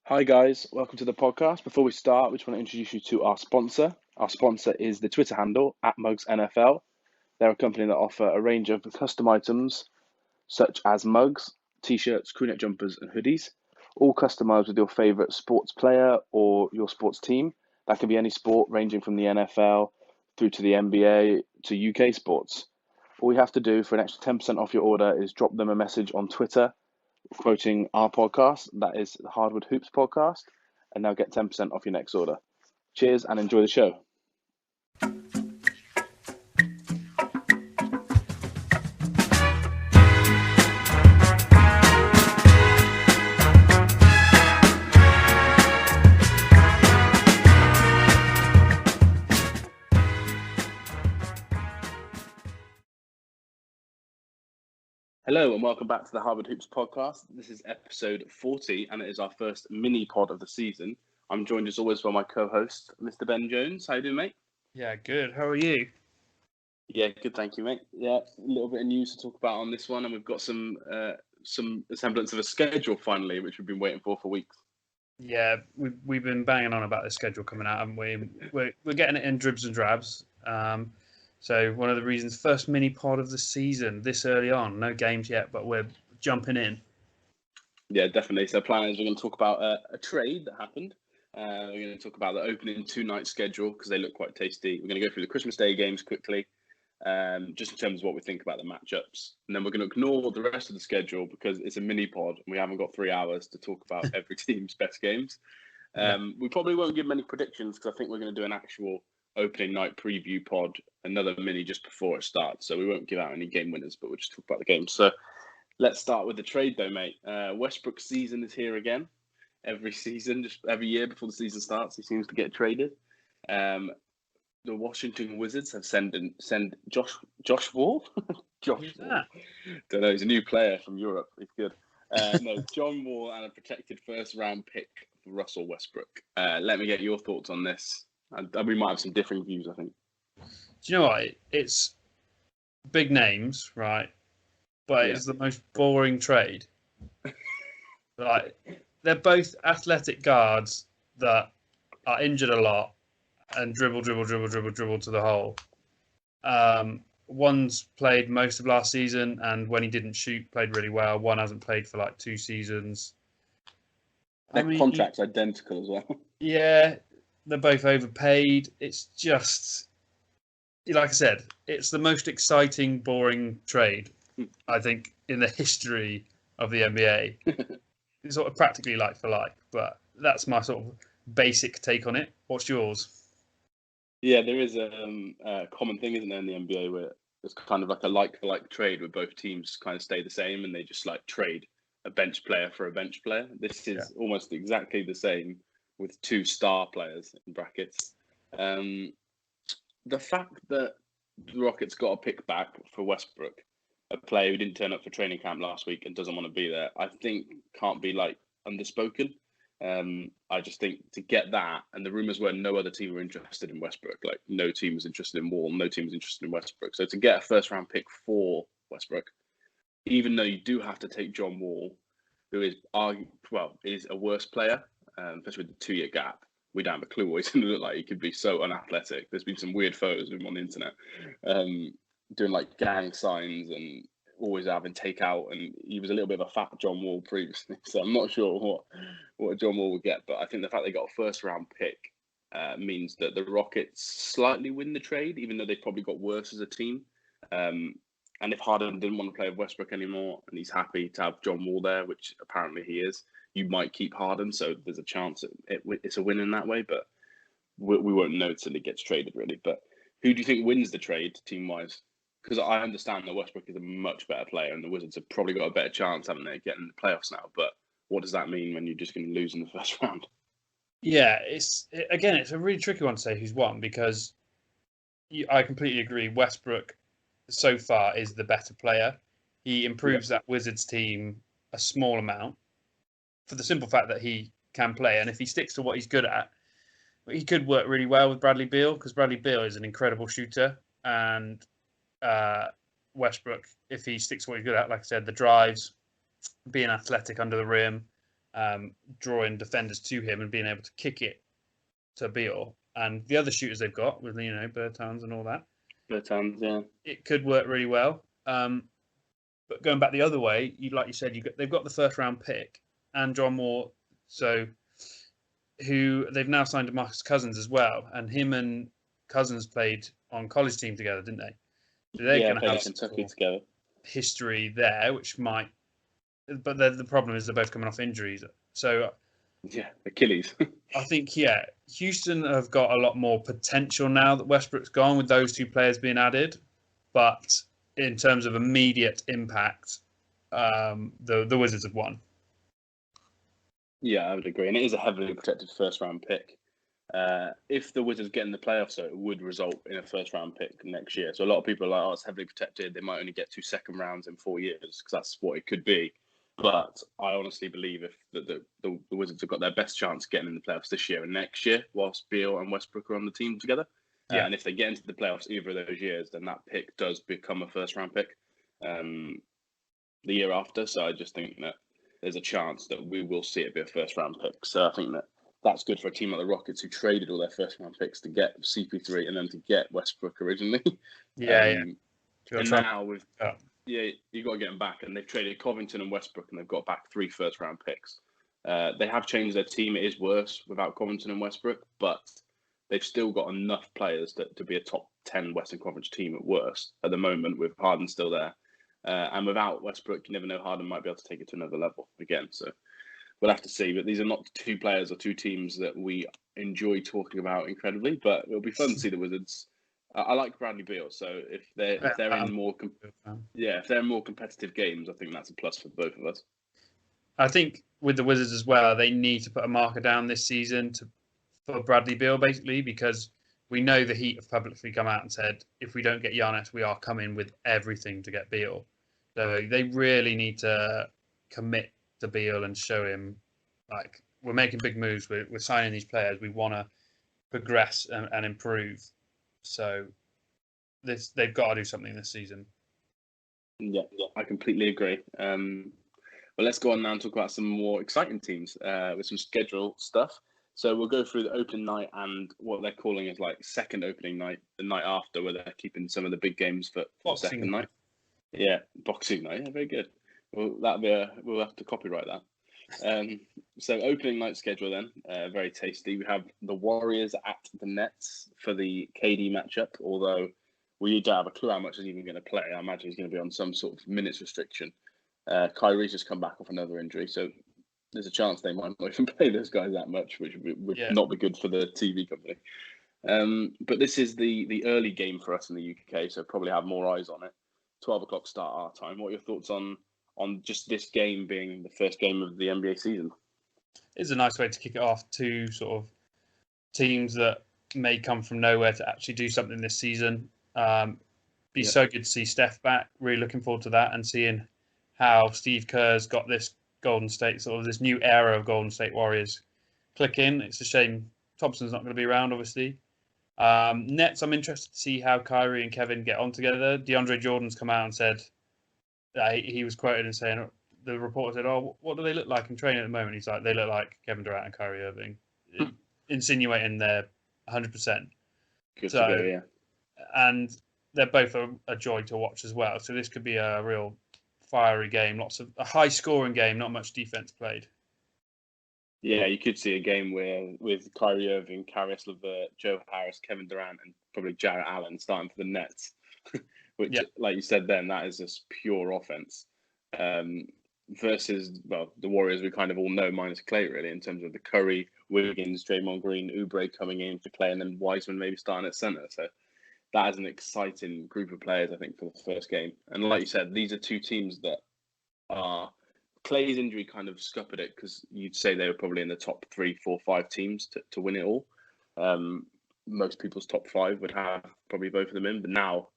Hi guys, welcome to the podcast. Before we start, we just want to introduce you to our sponsor. Our sponsor is the Twitter handle @MugsNFL. They're a company that offer a range of custom items such as mugs, t-shirts, crewneck jumpers, and hoodies, all customized with your favorite sports player or your sports team. That can be any sport ranging from the NFL through to the NBA to UK sports. All you have to do for an extra 10% off your order is drop them a message on Twitter quoting our podcast, that is the Hardwood Hoops podcast, and they'll get 10% off your next order. Cheers and enjoy the show. Hello and welcome back to the Hardwood Hoops podcast. This is episode 40 and it is our first mini pod of the season. I'm joined as always by my co-host, Mr. Ben Jones. How you doing, mate? Yeah, good. How are you? Yeah, good, thank you, mate. Yeah, a little bit of news to talk about on this one, and we've got some semblance of a schedule finally, which we've been waiting for weeks. Yeah, we've been banging on about this schedule coming out, haven't we? We're getting it in dribs and drabs. So one of the reasons, first mini pod of the season this early on, no games yet, but we're jumping in. Yeah, definitely. So, plan is we're going to talk about a trade that happened. We're going to talk about the opening two-night schedule because they look quite tasty. We're going to go through the Christmas Day games quickly, just in terms of what we think about the matchups. And then we're going to ignore the rest of the schedule because it's a mini pod and we haven't got 3 hours to talk about every team's best games. We probably won't give many predictions because I think we're going to do an actual opening night preview pod, another mini just before it starts. So we won't give out any game winners, but we'll just talk about the games. So let's start with the trade though, mate. Westbrook season is here again. Every season, just every year before the season starts, he seems to get traded. The Washington Wizards have sent Josh Wall. Who's Wall. that? Don't know. He's a new player from Europe. He's good. No, John Wall and a protected first-round pick for Russell Westbrook. Let me get your thoughts on this. We might have some differing views, I think. Do you know what? It's big names, right? But Yeah. it's the most boring trade. Like, they're both athletic guards that are injured a lot and dribble to the hole. One's played most of last season, and when he didn't shoot, played really well. One hasn't played for like 2 seasons. Their contract's identical as well. Yeah, they're both overpaid. It's just, like I said, it's the most exciting, boring trade, I think, in the history of the NBA. It's sort of practically like for like, but that's my sort of basic take on it. What's yours? Yeah, there is a common thing, isn't there, in the NBA where it's kind of like a like-for-like trade where both teams kind of stay the same and they just like trade a bench player for a bench player. This is almost exactly the same with 2 star players in brackets. The fact that the Rockets got a pick back for Westbrook, a player who didn't turn up for training camp last week and doesn't want to be there, I think can't be like underspoken. I just think to get that, and the rumors were no other team were interested in Westbrook. Like no team was interested in Wall, no team was interested in Westbrook. So to get a first-round pick for Westbrook, even though you do have to take John Wall, who is is a worse player, especially with the 2-year gap. We don't have a clue what he's going to look like. He could be so unathletic. There's been some weird photos of him on the internet, doing like gang signs and always having takeout. And he was a little bit of a fat John Wall previously, so I'm not sure what John Wall will get. But I think the fact they got a first-round pick means that the Rockets slightly win the trade, even though they've probably got worse as a team. And if Harden didn't want to play with Westbrook anymore and he's happy to have John Wall there, which apparently he is, you might keep Harden. So there's a chance it's a win in that way, but we won't know until he gets traded, really. But who do you think wins the trade team-wise? Because I understand that Westbrook is a much better player and the Wizards have probably got a better chance, haven't they, getting the playoffs now. But what does that mean when you're just going to lose in the first round? Yeah, it's a really tricky one to say who's won because I completely agree. Westbrook so far is the better player. He improves that Wizards team a small amount for the simple fact that he can play. And if he sticks to what he's good at, he could work really well with Bradley Beal because Bradley Beal is an incredible shooter. And Westbrook, if he sticks to what he's good at, like I said, the drives, being athletic under the rim, drawing defenders to him and being able to kick it to Beal. And the other shooters they've got, with Bertans and all that, Bertans, yeah, it could work really well. But going back the other way, like you said, they've got the first round pick and John Moore, so who they've now signed DeMarcus Cousins as well, and him and Cousins played on college team together, didn't they? So they're going to have Kentucky together. History there, which might. But the problem is they're both coming off injuries, so yeah, Achilles. I think Houston have got a lot more potential now that Westbrook's gone with those two players being added, but in terms of immediate impact, the Wizards have won. Yeah, I would agree, and it is a heavily protected first round pick. If the Wizards get in the playoffs, so it would result in a first round pick next year. So a lot of people are like, "Oh, it's heavily protected. They might only get 2 second rounds in 4 years," because that's what it could be. But I honestly believe if the Wizards have got their best chance getting in the playoffs this year and next year, whilst Beal and Westbrook are on the team together. And if they get into the playoffs either of those years, then that pick does become a first round pick the year after. So I just think that there's a chance that we will see it be a first round pick. So I think that that's good for a team like the Rockets, who traded all their first round picks to get CP3 and then to get Westbrook originally. And now with you've got to get them back, and they've traded Covington and Westbrook, and they've got back 3 first round picks. They have changed their team. It is worse without Covington and Westbrook, but they've still got enough players to be a top 10 Western Conference team at worst at the moment, with Harden still there. And without Westbrook, you never know, Harden might be able to take it to another level again. So we'll have to see. But these are not 2 players or 2 teams that we enjoy talking about incredibly, but it'll be fun to see the Wizards. I like Bradley Beal, so if they're in more if they're in more competitive games, I think that's a plus for both of us. I think with the Wizards as well, they need to put a marker down this season for Bradley Beal, basically, because we know the Heat have publicly come out and said, if we don't get Giannis, we are coming with everything to get Beal. So they really need to commit to Beal and show him, like, we're making big moves, we're signing these players, we want to progress and improve. So they've got to do something this season. Yeah, I completely agree. Well, let's go on now and talk about some more exciting teams with some schedule stuff. So we'll go through the opening night and what they're calling is like second opening night, the night after, where they're keeping some of the big games for the second night. Yeah, Boxing Night. Yeah, very good. Well, we'll have to copyright that. So opening night schedule then, very tasty. We have the Warriors at the Nets for the KD matchup, although we don't have a clue how much he's even going to play. I imagine he's going to be on some sort of minutes restriction. Kyrie's just come back off another injury, so there's a chance they might not even play those guys that much, which would not be good for the TV company. But this is the early game for us in the UK, so probably have more eyes on it. 12 o'clock start our time. What are your thoughts on just this game being the first game of the NBA season? It's a nice way to kick it off. 2 sort of teams that may come from nowhere to actually do something this season. So good to see Steph back. Really looking forward to that and seeing how Steve Kerr's got this Golden State, sort of this new era of Golden State Warriors click in. It's a shame Thompson's not going to be around, obviously. Nets, I'm interested to see how Kyrie and Kevin get on together. DeAndre Jordan's come out and said he was quoted as saying, the reporter said, "Oh, what do they look like in training at the moment?" He's like, "They look like Kevin Durant and Kyrie Irving," insinuating they're 100%. Good to go, yeah. And they're both a joy to watch as well. So this could be a real fiery game, a high scoring game, not much defense played. Yeah, you could see a game with Kyrie Irving, Caris LeVert, Joe Harris, Kevin Durant, and probably Jarrett Allen starting for the Nets, which, like you said then, that is just pure offense. Versus, well, the Warriors we kind of all know, minus Clay, really, in terms of the Curry, Wiggins, Draymond Green, Oubre coming in to play, and then Wiseman maybe starting at center. So that is an exciting group of players, I think, for the first game. And like you said, these are 2 teams that are... Clay's injury kind of scuppered it, because you'd say they were probably in the top 3, 4, 5 teams to win it all. Most people's top 5 would have probably both of them in, but now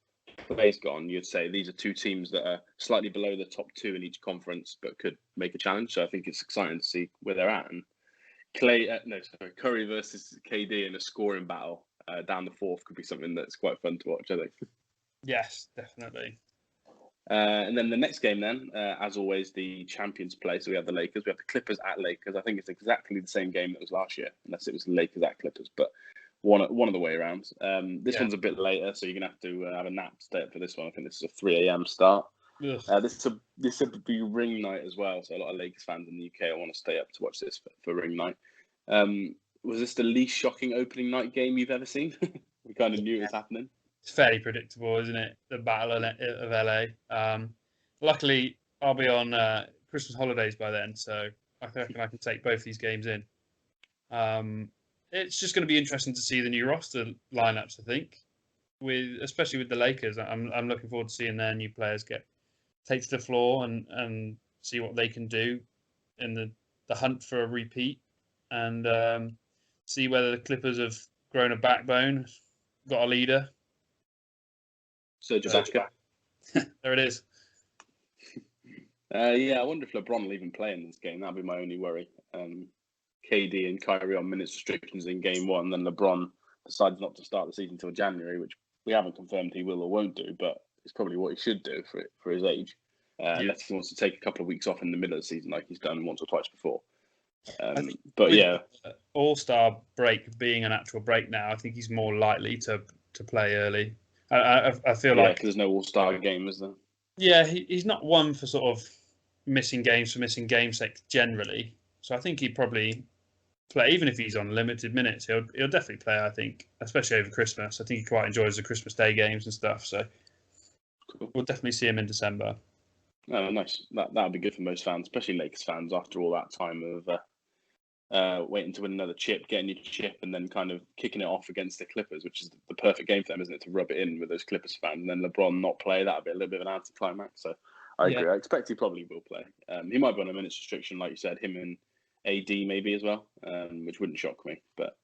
Clay's gone. You'd say these are 2 teams that are slightly below the top 2 in each conference, but could make a challenge. So I think it's exciting to see where they're at. And Curry versus KD in a scoring battle down the fourth could be something that's quite fun to watch, I think. Yes, definitely. And then the next game, then, as always, the champions play. So we have the Lakers. We have the Clippers at Lakers. I think it's exactly the same game that was last year, unless it was Lakers at Clippers, but one of the way around. This one's a bit later, so you're gonna have to have a nap to stay up for this one. I think this is a 3 a.m. start. This would be ring night as well. So a lot of Lakers fans in the UK want to stay up to watch this for ring night. Was this the least shocking opening night game you've ever seen? We kind of knew it was happening. It's fairly predictable, isn't it? The Battle of LA. Luckily, I'll be on Christmas holidays by then, so I reckon I can take both these games in. It's just going to be interesting to see the new roster lineups. I think, especially with the Lakers, I'm looking forward to seeing their new players take to the floor and see what they can do in the hunt for a repeat, and see whether the Clippers have grown a backbone, got a leader. Serge Ibaka. There it is. I wonder if LeBron will even play in this game. That'd be my only worry. KD and Kyrie on minutes restrictions in game one, then LeBron decides not to start the season until January, which we haven't confirmed he will or won't do, but it's probably what he should do for his age, unless he wants to take a couple of weeks off in the middle of the season like he's done once or twice before. But yeah, All-Star break being an actual break now, I think he's more likely to play early. I feel like there's no All-Star game, is there? Yeah, he's not one for sort of missing games for missing games' sake generally. So I think he'd probably play, even if he's on limited minutes. He'll definitely play. I think, especially over Christmas. I think he quite enjoys the Christmas Day games and stuff. So We'll definitely see him in December. Oh, nice. That would be good for most fans, especially Lakers fans, after all that time of waiting to win another chip, getting your chip, and then kind of kicking it off against the Clippers, which is the perfect game for them, isn't it? To rub it in with those Clippers fans, and then LeBron not play. That would be a little bit of an anticlimax. So I agree. I expect he probably will play. He might be on a minutes restriction, like you said, him and AD maybe as well, which wouldn't shock me. But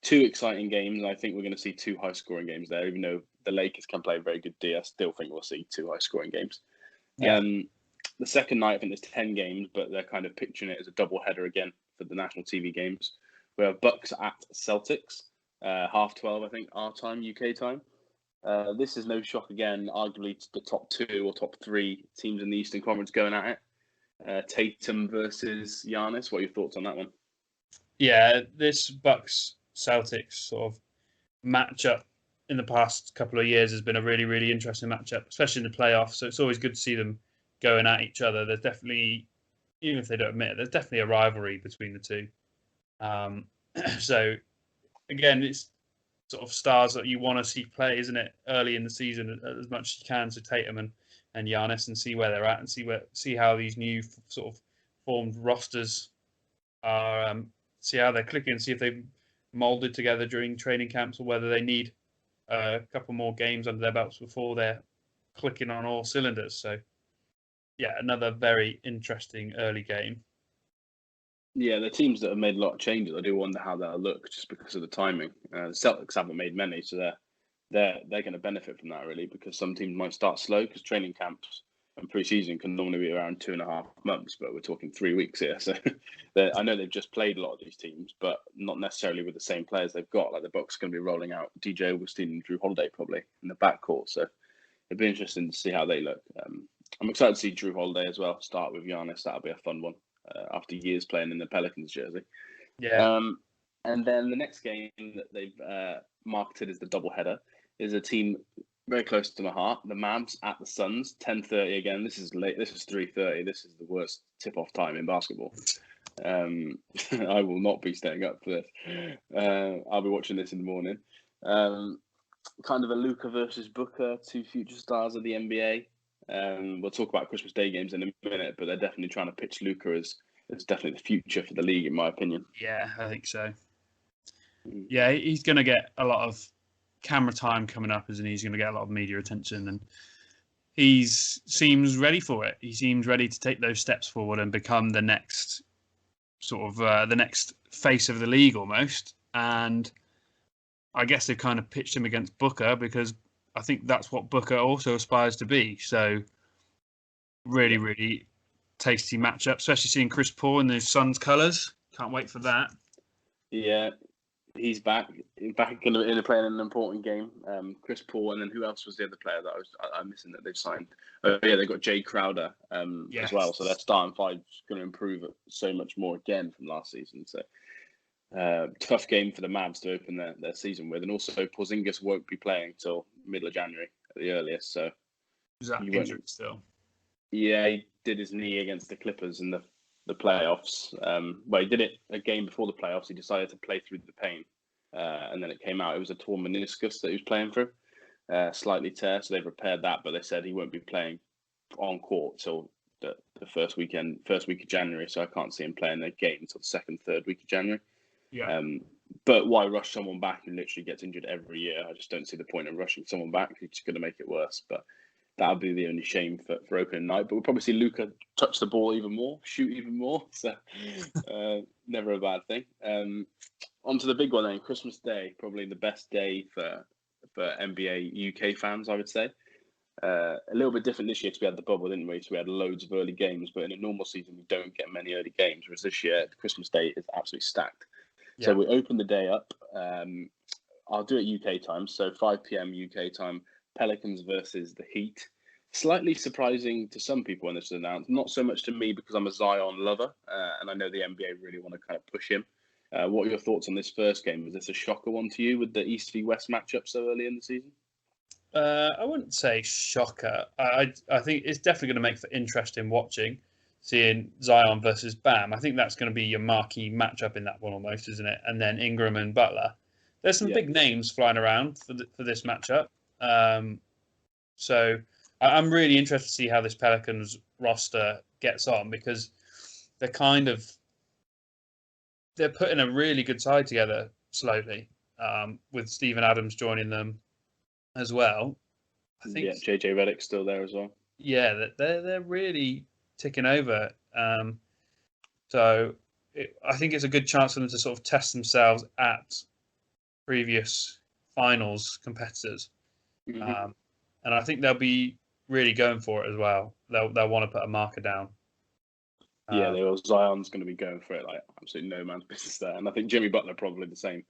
two exciting games. I think we're going to see two high-scoring games there, even though the Lakers can play very good D. I still think we'll see two high-scoring games. Yeah. The second night, I think there's 10 games, but they're kind of picturing it as a double header again for the national TV games. We have Bucks at Celtics, 12:30, I think, our time, UK time. This is no shock again, arguably the top two or top three teams in the Eastern Conference going at it. Tatum versus Giannis. What are your thoughts on that one? Yeah, this Bucks Celtics sort of matchup in the past couple of years has been a really, really interesting matchup, especially in the playoffs. So it's always good to see them going at each other. There's definitely, even if they don't admit it, there's definitely a rivalry between the two. So again, it's sort of stars that you want to see play, isn't it? Early in the season, as much as you can, to Tatum and Giannis, and see where they're at, and see how these new sort of formed rosters are, see how they're clicking, see if they've molded together during training camps, or whether they need a couple more games under their belts before they're clicking on all cylinders. So yeah, another very interesting early game. Yeah, the teams that have made a lot of changes, I do wonder how they'll look just because of the timing. The Celtics haven't made many, so they're going to benefit from that, really, because some teams might start slow, because training camps and pre-season can normally be around 2.5 months, but we're talking 3 weeks here. So I know they've just played a lot of these teams, but not necessarily with the same players they've got. Like the Bucks are going to be rolling out DJ Augustine and Drew Holiday probably in the backcourt, so it'd be interesting to see how they look. I'm excited to see Drew Holiday as well start with Giannis. That'll be a fun one after years playing in the Pelicans jersey. Yeah. And then the next game that they've marketed as the doubleheader is a team very close to my heart, the Mavs at the Suns, 10:30 again. This is late. This is 3:30. This is the worst tip-off time in basketball. I will not be staying up for this. I'll be watching this in the morning. Kind of a Luka versus Booker, two future stars of the NBA. We'll talk about Christmas Day games in a minute, but they're definitely trying to pitch Luka as definitely the future for the league, in my opinion. Yeah, I think so. Yeah, he's going to get a lot of camera time coming up, isn't he? He's going to get a lot of media attention, and he seems ready for it. He seems ready to take those steps forward and become the next sort of the next face of the league almost. And I guess they've kind of pitched him against Booker because I think that's what Booker also aspires to be. So really, really tasty matchup, especially seeing Chris Paul in the Suns colours. Can't wait for that. Yeah. He's back in playing an important game. Chris Paul, and then who else was the other player that I'm missing that they've signed? Oh yeah, they've got Jay Crowder as well. So their starting five is going to improve so much more again from last season. So tough game for the Mavs to open their season with, and also Porzingis won't be playing till middle of January at the earliest. So is that injured still? Yeah, he did his knee against the Clippers in the playoffs. Well, he did it a game before the playoffs. He decided to play through the pain, and then it came out. It was a torn meniscus that he was playing through, slightly tear. So they've repaired that, but they said he won't be playing on court till the first week of January. So I can't see him playing a game until the second, third week of January. Yeah. But why rush someone back who literally gets injured every year? I just don't see the point of rushing someone back. It's just going to make it worse. But that'll be the only shame for opening night. But we'll probably see Luka touch the ball even more, shoot even more. So never a bad thing. On to the big one then, Christmas Day, probably the best day for NBA UK fans, I would say. A little bit different this year because we had the bubble, didn't we? So we had loads of early games. But in a normal season, we don't get many early games. Whereas this year, Christmas Day is absolutely stacked. Yeah. So we open the day up. I'll do it UK time. So 5 p.m. UK time. Pelicans versus the Heat. Slightly surprising to some people when this was announced. Not so much to me because I'm a Zion lover, and I know the NBA really want to kind of push him. What are your thoughts on this first game? Is this a shocker one to you with the East v West matchup so early in the season? I wouldn't say shocker. I think it's definitely going to make for interesting watching, seeing Zion versus Bam. I think that's going to be your marquee matchup in that one almost, isn't it? And then Ingram and Butler. There's some big names flying around for this matchup. So I'm really interested to see how this Pelicans roster gets on because they're putting a really good side together slowly, with Steven Adams joining them as well. I think JJ Redick's still there as well. Yeah, they're really ticking over. So I think it's a good chance for them to sort of test themselves at previous finals competitors. Mm-hmm. And I think they'll be really going for it as well. They'll want to put a marker down. Yeah, Zion's going to be going for it like absolutely no man's business there. And I think Jimmy Butler probably the same.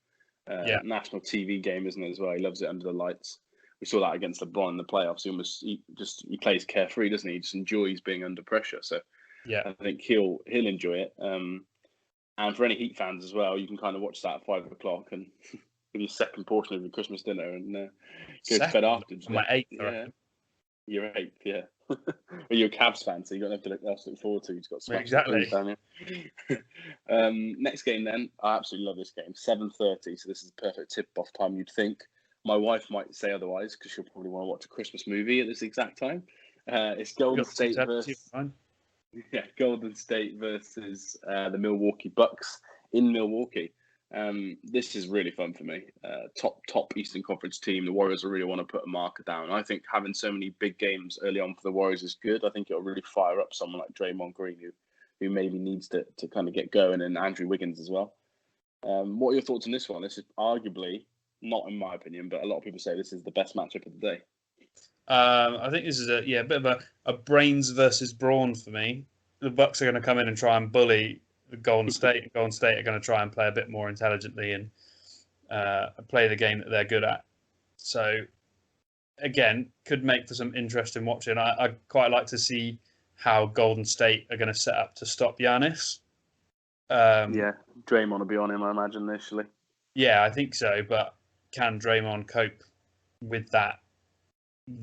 National TV game, isn't it, as well? He loves it under the lights. We saw that against LeBron in the playoffs. He plays carefree, doesn't he? He just enjoys being under pressure. So yeah, I think he'll enjoy it. And for any Heat fans as well, you can kind of watch that at 5 o'clock and give your second portion of your Christmas dinner and go to bed afterwards. My eighth, yeah. Your eighth, yeah. Well, you're a Cavs fan, so you don't have to look forward to. You've got to exactly. Next game, then. I absolutely love this game. 7:30, so this is the perfect tip-off time. You'd think my wife might say otherwise because she'll probably want to watch a Christmas movie at this exact time. It's Golden State versus the Milwaukee Bucks in Milwaukee. This is really fun for me. Top Eastern Conference team. The Warriors will really want to put a marker down. I think having so many big games early on for the Warriors is good. I think it'll really fire up someone like Draymond Green, who maybe needs to kind of get going, and Andrew Wiggins as well. What are your thoughts on this one? This is arguably, not in my opinion, but a lot of people say this is the best matchup of the day. I think this is a bit of a brains versus brawn for me. The Bucks are going to come in and try and bully Golden State. Golden State are going to try and play a bit more intelligently and play the game that they're good at. So, again, could make for some interesting watching. I'd quite like to see how Golden State are going to set up to stop Giannis. Draymond will be on him, I imagine, initially. Yeah, I think so. But can Draymond cope with that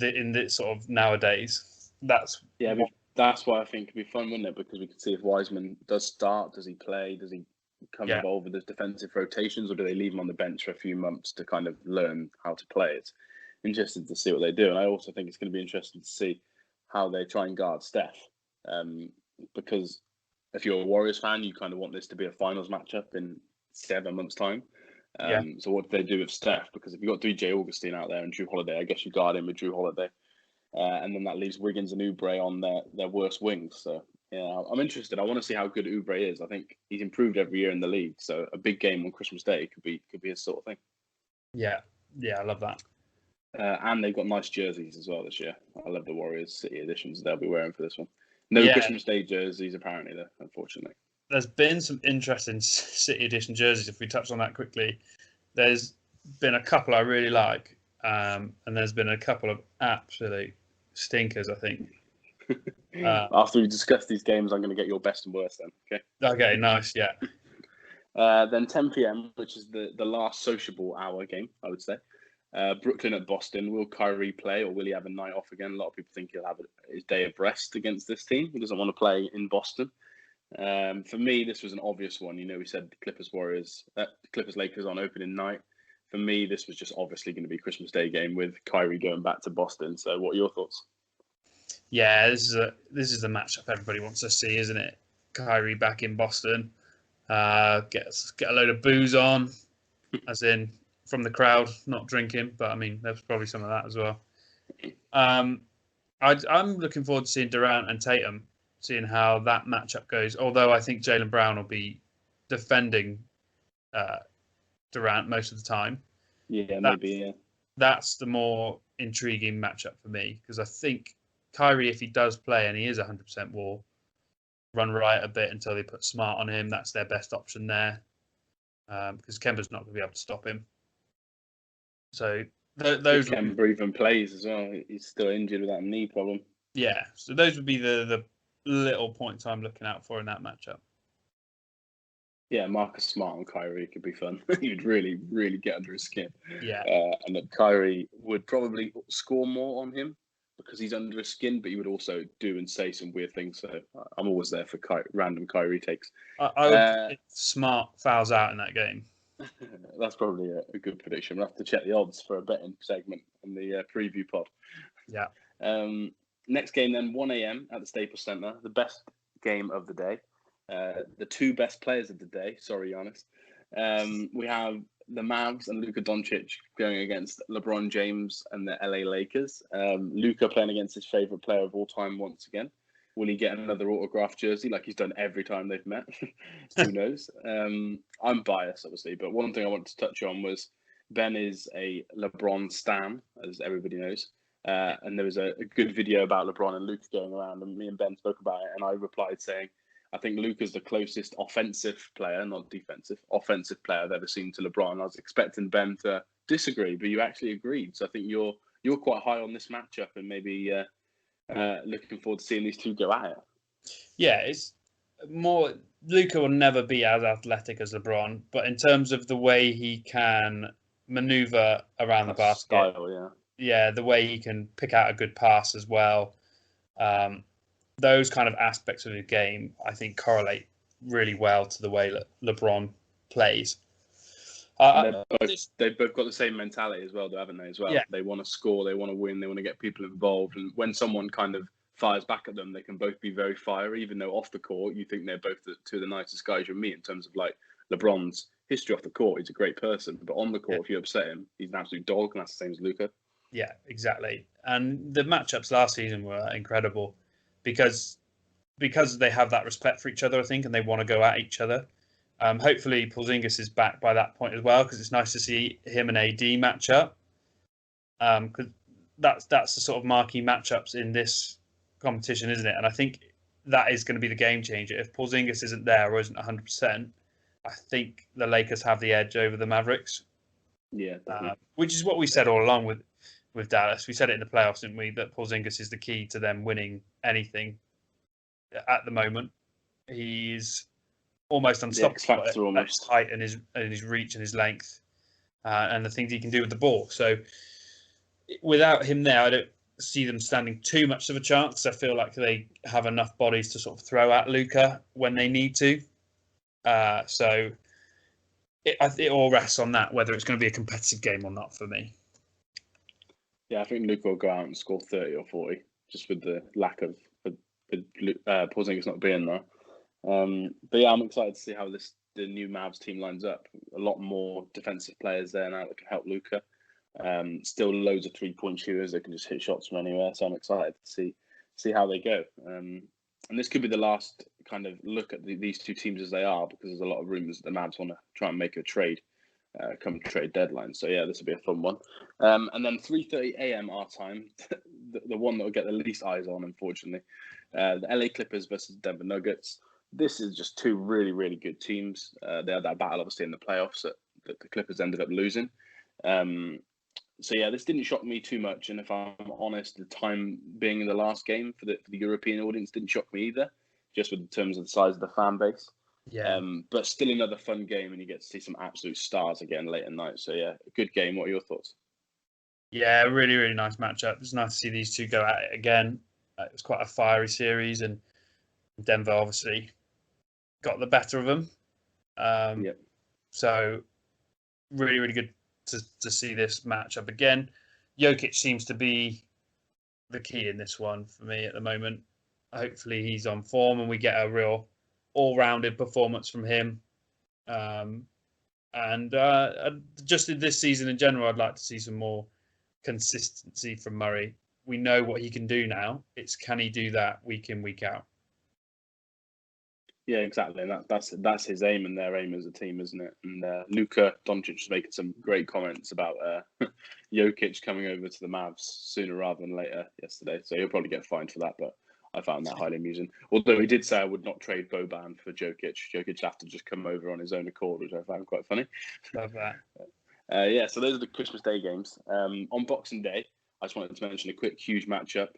in this sort of nowadays? That's why I think it'd be fun, wouldn't it? Because we could see if Wiseman does start. Does he play? Does he become involved with his defensive rotations, or do they leave him on the bench for a few months to kind of learn how to play? It's interesting to see what they do, and I also think it's going to be interesting to see how they try and guard Steph. Because if you're a Warriors fan, you kind of want this to be a finals matchup in 7 months' time. So what do they do with Steph? Because if you've got DJ Augustine out there and Drew Holiday, I guess you guard him with Drew Holiday. And then that leaves Wiggins and Oubre on their worst wings. So, yeah, I'm interested. I want to see how good Oubre is. I think he's improved every year in the league. So a big game on Christmas Day could be his sort of thing. Yeah, I love that. And they've got nice jerseys as well this year. I love the Warriors City editions they'll be wearing for this one. No Christmas Day jerseys, apparently, though, unfortunately. There's been some interesting City edition jerseys, if we touch on that quickly. There's been a couple I really like, and there's been a couple of absolute stinkers, I think. After we discuss these games, I'm going to get your best and worst then. Okay. Okay, nice, yeah. Then 10 p.m., which is the last sociable hour game, I would say. Brooklyn at Boston. Will Kyrie play, or will he have a night off again? A lot of people think he'll have his day of rest against this team. He doesn't want to play in Boston. For me, this was an obvious one. We said Clippers Lakers on opening night. For me, this was just obviously going to be a Christmas Day game with Kyrie going back to Boston. So, what are your thoughts? Yeah, this is the matchup everybody wants to see, isn't it? Kyrie back in Boston, get a load of booze on, as in from the crowd, not drinking, but I mean there's probably some of that as well. I'm looking forward to seeing Durant and Tatum, seeing how that matchup goes. Although I think Jaylen Brown will be defending Durant most of the time. Yeah, maybe. Yeah, that's the more intriguing matchup for me, because I think Kyrie, if he does play and he is 100%, will run riot a bit until they put Smart on him. That's their best option there, because Kemba's not going to be able to stop him. So those Kemba even plays as well. He's still injured with that knee problem. Yeah, so those would be the little points I'm looking out for in that matchup. Yeah, Marcus Smart and Kyrie could be fun. He would really, really get under his skin. Yeah. And that Kyrie would probably score more on him because he's under his skin, but he would also do and say some weird things. So I'm always there for random Kyrie takes. I would Smart fouls out in that game. That's probably a good prediction. We'll have to check the odds for a betting segment in the preview pod. Yeah. Next game then, 1 a.m. at the Staples Center. The best game of the day. The two best players of the day. Sorry, Giannis. We have the Mavs and Luka Doncic going against LeBron James and the LA Lakers. Luka playing against his favorite player of all time once again. Will he get another autographed jersey like he's done every time they've met? Who knows? I'm biased, obviously, but one thing I wanted to touch on was Ben is a LeBron stan, as everybody knows. And there was a good video about LeBron and Luka going around, and me and Ben spoke about it, and I replied saying, I think Luka's the closest offensive player, not defensive, offensive player I've ever seen to LeBron. I was expecting Ben to disagree, but you actually agreed. So I think you're quite high on this matchup, and maybe looking forward to seeing these two go at it. Yeah, it's more. Luka will never be as athletic as LeBron, but in terms of the way he can maneuver around the basket, style, yeah, the way he can pick out a good pass as well. Those kind of aspects of the game, I think, correlate really well to the way LeBron plays. They've both got the same mentality as well, though, haven't they? As well, yeah. They want to score, they want to win, they want to get people involved. And when someone kind of fires back at them, they can both be very fiery. Even though off the court, you think they're both two of the nicest guys you'll meet in terms of like LeBron's history off the court. He's a great person, but on the court, if you upset him, he's an absolute dog, and that's the same as Luka. Yeah, exactly. And the matchups last season were incredible because they have that respect for each other, I think, and they want to go at each other. Hopefully, Porzingis is back by that point as well, because it's nice to see him and AD match up. Because that's the sort of marquee matchups in this competition, isn't it? And I think that is going to be the game changer. If Porzingis isn't there or isn't 100%, I think the Lakers have the edge over the Mavericks. Yeah, which is what we said all along with Dallas. We said it in the playoffs, didn't we? That Porzingis is the key to them winning anything at the moment. He's almost unstoppable at his height and his reach and his length, and the things he can do with the ball. So without him there, I don't see them standing too much of a chance. I feel like they have enough bodies to sort of throw at Luka when they need to. So it all rests on that, whether it's going to be a competitive game or not for me. Yeah, I think Luka will go out and score 30 or 40, just with the lack of Porzingis not being there. But yeah, I'm excited to see how the new Mavs team lines up. A lot more defensive players there now that can help Luka. Still loads of 3-point shooters that can just hit shots from anywhere. So I'm excited to see how they go. And this could be the last kind of look at these two teams as they are, because there's a lot of rumours that the Mavs want to try and make a trade come trade deadline. So yeah, this will be a fun one. And then 3:30 a.m. our time, the one that will get the least eyes on, unfortunately, the LA Clippers versus Denver Nuggets. This is just two really, really good teams. They had that battle, obviously, in the playoffs at that the Clippers ended up losing. So yeah, this didn't shock me too much, and if I'm honest, the time being in the last game for the European audience didn't shock me either, just with in terms of the size of the fan base. Yeah. But still another fun game, and you get to see some absolute stars again late at night. So yeah, a good game. What are your thoughts? Yeah, really, really nice matchup. It's nice to see these two go at it again. It was quite a fiery series, and Denver obviously got the better of them. Yep. So really, really good to see this matchup again. Jokic seems to be the key in this one for me at the moment. Hopefully he's on form and we get a real all-rounded performance from him. And just in this season in general, I'd like to see some more consistency from Murray. We know what he can do now. It's can he do that week in, week out? Yeah, exactly. And that's his aim and their aim as a team, isn't it? And Luka Doncic was making some great comments about Jokic coming over to the Mavs sooner rather than later yesterday. So he'll probably get fined for that, but I found that highly amusing. Although he did say I would not trade Boban for Jokic. Jokic have to just come over on his own accord, which I found quite funny. Love that. Yeah, so those are the Christmas Day games. On Boxing Day, I just wanted to mention a quick, huge matchup.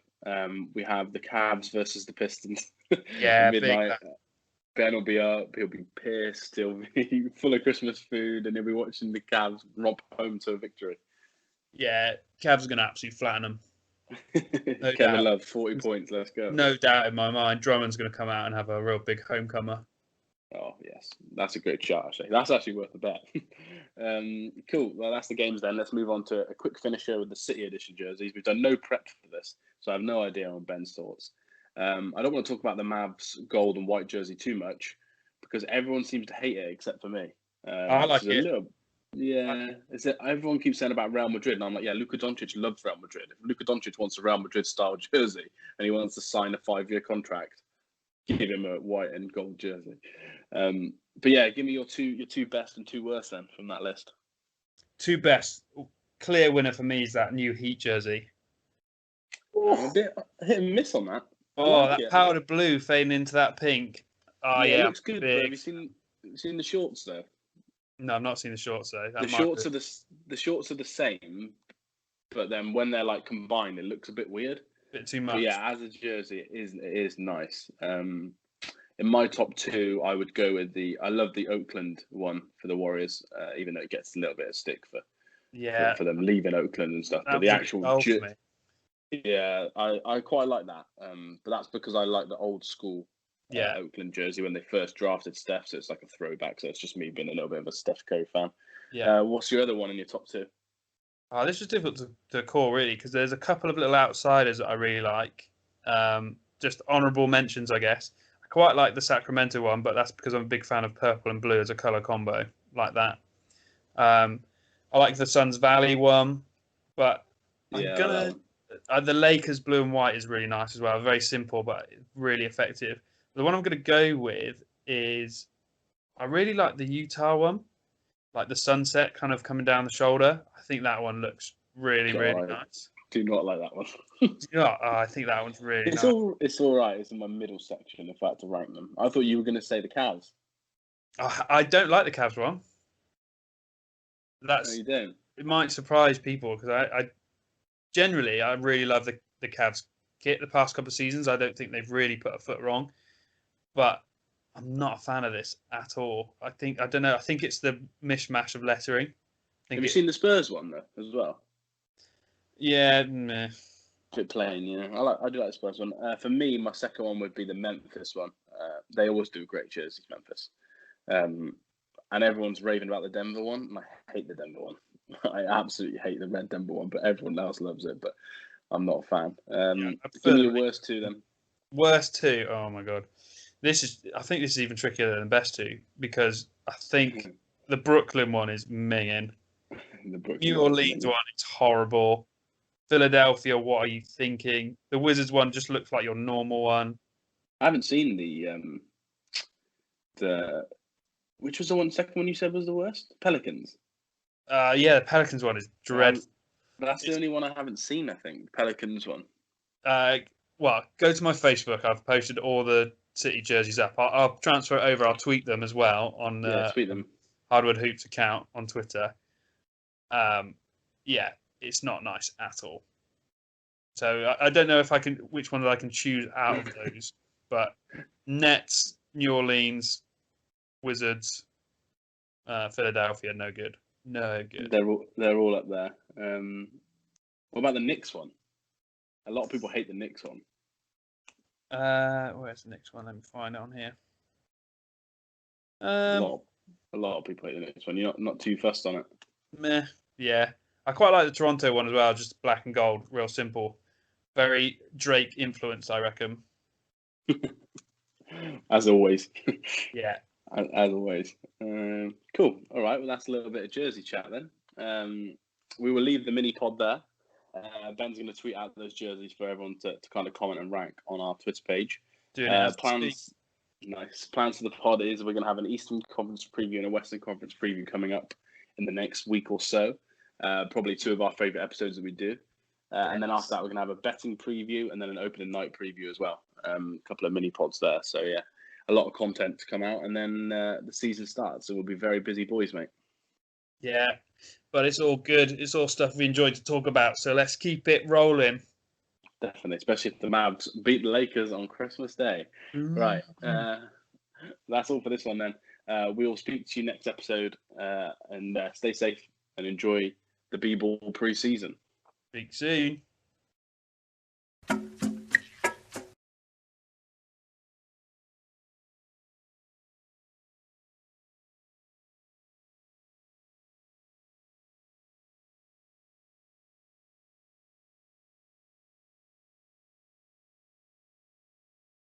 We have the Cavs versus the Pistons. Yeah, midnight. Ben will be up, he'll be pissed, he'll be full of Christmas food, and he'll be watching the Cavs romp home to a victory. Yeah, Cavs are going to absolutely flatten them. No Kevin Love, 40 points, let's go. No doubt in my mind, Drummond's going to come out and have a real big homecomer. Oh, yes. That's a great shot, actually. That's actually worth a bet. Cool. Well, that's the games then. Let's move on to a quick finisher with the City Edition jerseys. We've done no prep for this, so I have no idea on Ben's thoughts. I don't want to talk about the Mavs gold and white jersey too much because everyone seems to hate it except for me. I like it. Everyone keeps saying about Real Madrid, and I'm like, yeah, Luka Doncic loves Real Madrid. If Luka Doncic wants a Real Madrid style jersey and he wants to sign a 5-year contract, give him a white and gold jersey. But yeah, give me your two best and two worst then from that list. Two best. Clear winner for me is that new Heat jersey. I'm a bit hit and miss on that. Oh, that powder blue fading into that pink. Oh yeah, it looks good. Have you seen the shorts though? No, I've not seen the shorts though. The shorts are the same, but then when they're like combined, it looks a bit weird. Bit too much. But yeah, as a jersey, it is nice. In my top two, I would go with I love the Oakland one for the Warriors, even though it gets a little bit of stick for them leaving Oakland and stuff. But the actual yeah, I quite like that. But that's because I like the old school Oakland jersey when they first drafted Steph, so it's like a throwback. So it's just me being a little bit of a Steph Curry fan. Yeah. What's your other one in your top two? Oh, this is difficult to call really because there's a couple of little outsiders that I really like. Just honourable mentions, I guess. I quite like the Sacramento one, but that's because I'm a big fan of purple and blue as a colour combo, like that. I like the Suns Valley one, but the Lakers blue and white is really nice as well. Very simple, but really effective. The one I'm going to go with is I really like the Utah one, like the sunset kind of coming down the shoulder. I think that one looks really nice. Do not like that one. I think that one's really nice. It's all right. It's in my middle section, if I had to rank them. I thought you were going to say the Cavs. I don't like the Cavs one. No, you don't. It might surprise people because I generally really love the Cavs kit the past couple of seasons. I don't think they've really put a foot wrong, but I'm not a fan of this at all. I don't know. I think it's the mishmash of lettering. Have you seen the Spurs one though as well? Yeah, meh. A bit plain, you know. I do like the Spurs one. For me, my second one would be the Memphis one. They always do great jerseys, Memphis. And everyone's raving about the Denver one, and I hate the Denver one. I absolutely hate the red Denver one, but everyone else loves it. But I'm not a fan. Give me your worst two then. Worst two? Oh my god, I think this is even trickier than the best two because I think the Brooklyn one is minging. New Orleans one, it's horrible. Philadelphia, what are you thinking? The Wizards one just looks like your normal one. I haven't seen the which was the second one you said was the worst? Pelicans. Yeah, the Pelicans one is dreadful. That's the only one I haven't seen, I think. The Pelicans one. Well, go to my Facebook. I've posted all the City jerseys up. I'll transfer it over. I'll tweet them as well on. Tweet them Hardwood Hoops account on Twitter. Yeah, it's not nice at all. So I don't know which one that I can choose out of those, but Nets, New Orleans, Wizards, Philadelphia, no good. No good. They're all up there. What about the Knicks one? A lot of people hate the Knicks one. Where's the next one? Let me find it on here. A lot of people hate the Knicks one. You're not too fussed on it. Meh. Yeah, I quite like the Toronto one as well. Just black and gold, real simple. Very Drake influence, I reckon. As always. Yeah. As always. Cool. All right. Well, that's a little bit of Jersey chat then. We will leave the mini pod there. Ben's going to tweet out those jerseys for everyone to kind of comment and rank on our Twitter page. Doing it as plans for the pod is we're going to have an Eastern Conference preview and a Western Conference preview coming up in the next week or so. Probably two of our favourite episodes that we do. And then after that, we're going to have a betting preview and then an opening night preview as well. A couple of mini pods there. So, yeah, a lot of content to come out. And then the season starts. So we'll be very busy boys, mate. Yeah, but it's all good. It's all stuff we enjoy to talk about. So let's keep it rolling. Definitely, especially if the Mavs beat the Lakers on Christmas Day. Right. That's all for this one then. We will speak to you next episode and stay safe and enjoy the B-Ball pre-season. Speak soon.